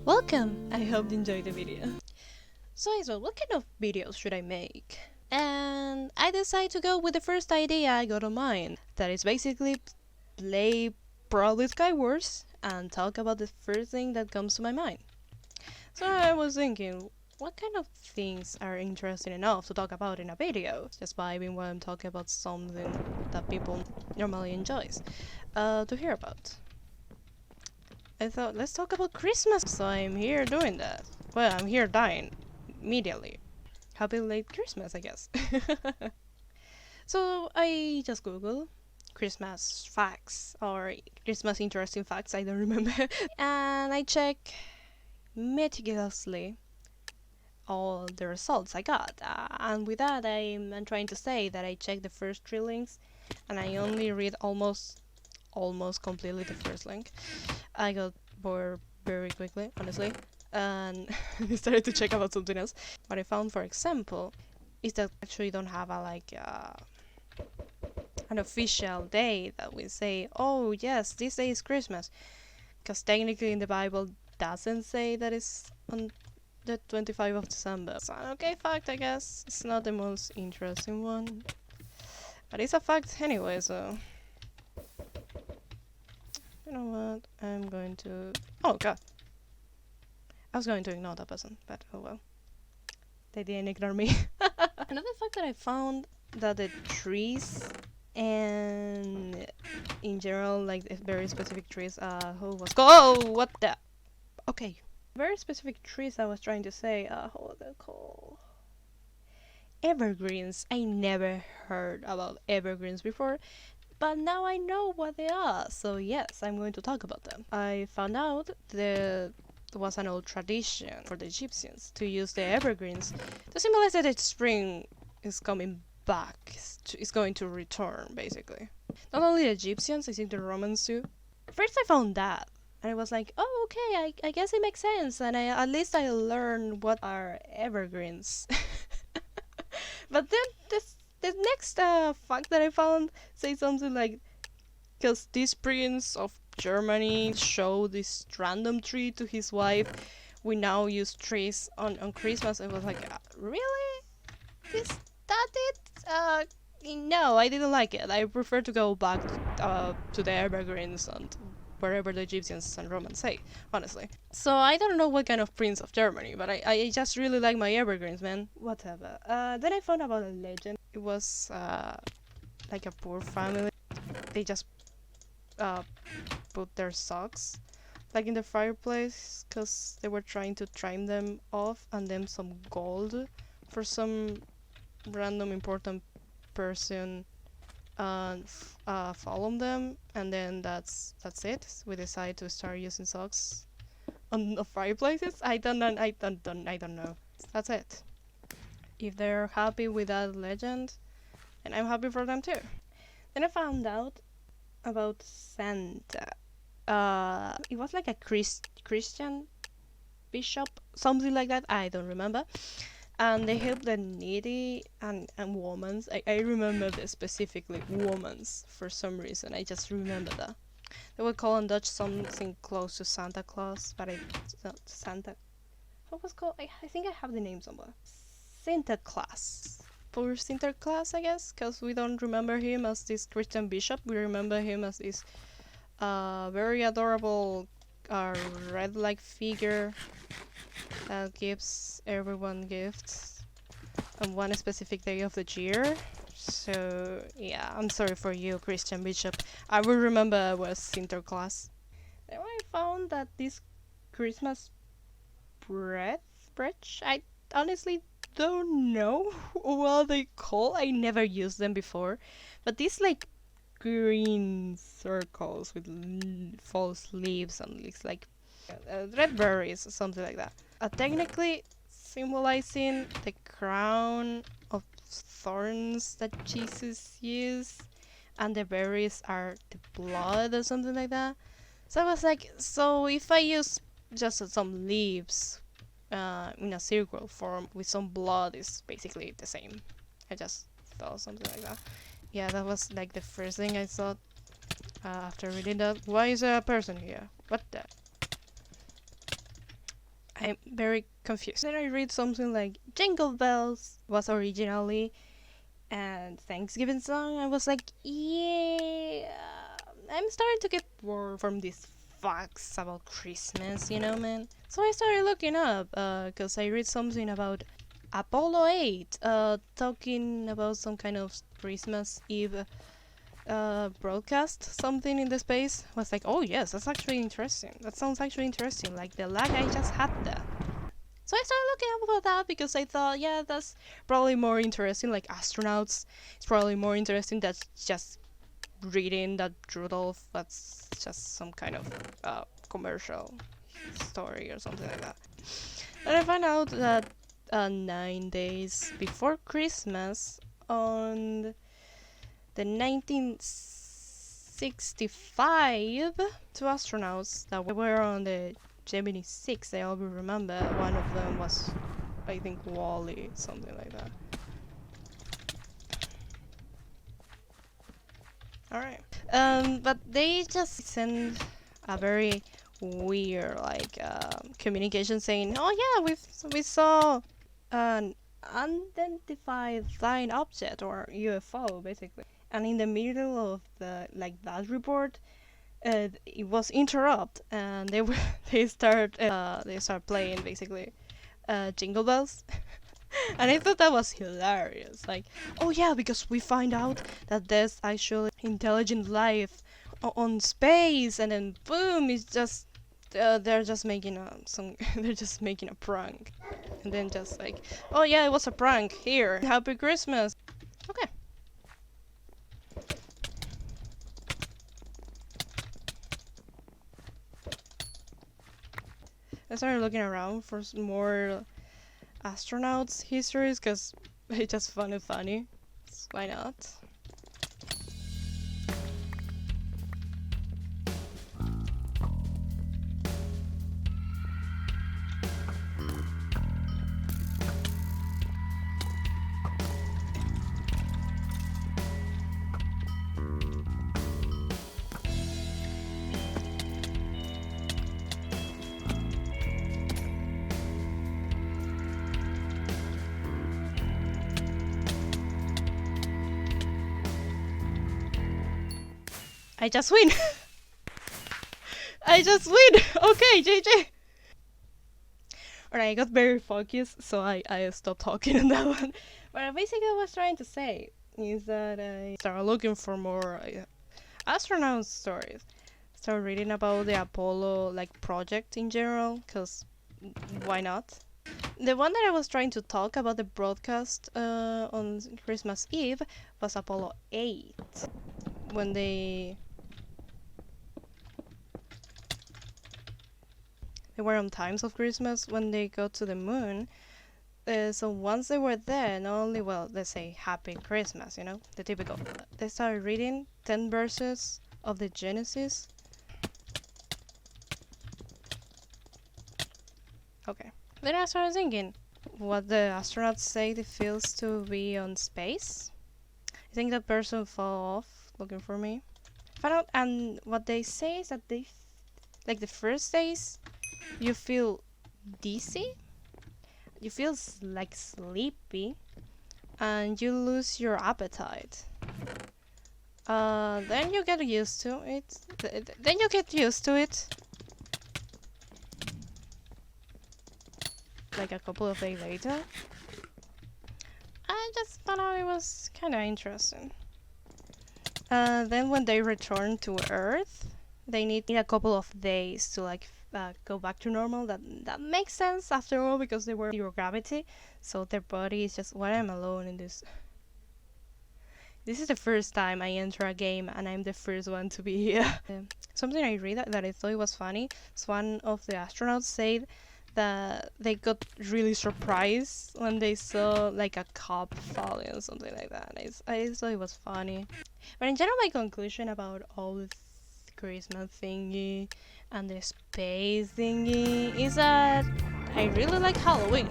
Welcome! I hope you enjoyed the video. So I thought, what kind of videos should I make? And I decided to go with the first idea I got on mind. That is basically play probably SkyWars and talk about the first thing that comes to my mind. So I was thinking, what kind of things are interesting enough to talk about in a video? Just vibing while I'm talking about something that people normally enjoys to hear about. I thought, let's talk about Christmas. So I'm here doing that. Well, I'm here dying immediately. Happy late Christmas, I guess. So I just Google Christmas facts or Christmas interesting facts, I don't remember. And I check meticulously all the results I got. And with that, I'm trying to say that I checked the first 3 links and I only read almost completely the first link. I got bored very quickly, honestly, and started to check about something else. What I found, for example, is that actually don't have a an official day that we say, oh yes, this day is Christmas, because technically in the Bible doesn't say that it's on the 25th of December. It's an okay fact, I guess. It's not the most interesting one, but it's a fact anyway, so you know what, I'm going to... Oh god! I was going to ignore that person, but oh well. They didn't ignore me. Another fact that I found, that the trees and in general, like very specific trees, who was called... Oh, what the... Okay. Very specific trees I was trying to say, how are they called? Evergreens. I never heard about evergreens before. But now I know what they are, so yes, I'm going to talk about them. I found out there was an old tradition for the Egyptians to use the evergreens to symbolize that spring is coming back, is going to return, basically. Not only the Egyptians, I think the Romans too. First I found that, and I was like, oh okay, I guess it makes sense, and at least I learned what are evergreens. But then the next fact that I found says something like, because this prince of Germany showed this random tree to his wife, we now use trees on Christmas. I was like, really? That it? No, I didn't like it. I prefer to go back to the evergreens and wherever the Egyptians and Romans say, honestly. So I don't know what kind of prince of Germany, but I just really like my evergreens, man. Whatever. Then I found about a legend. It was like a poor family. They just put their socks like in the fireplace because they were trying to trim them off, and then some gold for some random important person follow them, and then that's it. We decide to start using socks on the fireplaces. I don't know. That's it. If they're happy with that legend, then I'm happy for them too. Then I found out about Santa. It was like a Christian bishop, something like that. I don't remember. And they help the needy and women's. I remember this specifically, women's, for some reason. I just remember that. They would call in Dutch something close to Santa Claus, but it's not Santa. What was called? I think I have the name somewhere. Sinterklaas. Poor Sinterklaas, I guess, because we don't remember him as this Christian bishop. We remember him as this very adorable red-like figure that gives everyone gifts on one specific day of the year. So yeah, I'm sorry for you, Christian bishop. I will remember was Sinterklaas. Then I found that this Christmas bread, I honestly don't know what they call. I never used them before, but these like green circles with false leaves and it's like red berries or something like that. Technically symbolizing the crown of thorns that Jesus used, and the berries are the blood or something like that. So I was like, so if I use just some leaves in a circle form with some blood, is basically the same. I just thought something like that. Yeah, that was like the first thing I thought after reading that. Why is there a person here? What the? I'm very confused. Then I read something like Jingle Bells was originally and Thanksgiving song. I was like, yeah, I'm starting to get bored from these facts about Christmas, man. So I started looking up, because I read something about Apollo 8, talking about some kind of Christmas Eve broadcast something in the space. Was like, oh yes, that's actually interesting. That sounds actually interesting. Like the lag I just had there. So I started looking up about that because I thought, yeah, that's probably more interesting. Like astronauts, it's probably more interesting than just reading that Rudolph. That's just some kind of commercial story or something like that. And I found out that 9 days before Christmas, on the 1965, two astronauts that were on the Gemini 6, I always remember. One of them was, I think, Wally, something like that. Alright. But they just sent a very weird, like, communication saying, oh yeah, we saw an unidentified flying object, or UFO, basically. And in the middle of that report, it was interrupt, and they start playing basically Jingle Bells. And I thought that was hilarious. Like, oh yeah, because we find out that there's actually intelligent life on space, and then boom, it's just they're just making they're just making a prank, and then just like, oh yeah, it was a prank. Here, Happy Christmas. Okay. I started looking around for some more astronauts histories because it's just fun and funny. So why not? I just win! I just win! Okay, JJ! Alright, I got very focused, so I stopped talking on that one. But basically what I was trying to say is that I started looking for more astronaut stories. Started reading about the Apollo project in general, because why not? The one that I was trying to talk about the broadcast on Christmas Eve was Apollo 8. When they were on times of Christmas when they go to the moon. So once they were there, not only, well, let's say Happy Christmas, the typical. They started reading 10 verses of the Genesis. Okay. Then I started thinking what the astronauts say it feels to be on space. I think that person fell off looking for me. Found out, and what they say is that they, the first days, you feel dizzy, you feel sleepy, and you lose your appetite. Then you get used to it. Like a couple of days later. I just thought it was kind of interesting. Then when they return to Earth, they need a couple of days to go back to normal. That makes sense after all, because they were zero gravity, so their body is just, why am I alone in this? This is the first time I enter a game and I'm the first one to be here. Something I read that I thought was funny is one of the astronauts said that they got really surprised when they saw a cup falling or something like that. I thought it was funny. But in general, my conclusion about all this Christmas thingy and the space thingy is that I really like Halloween.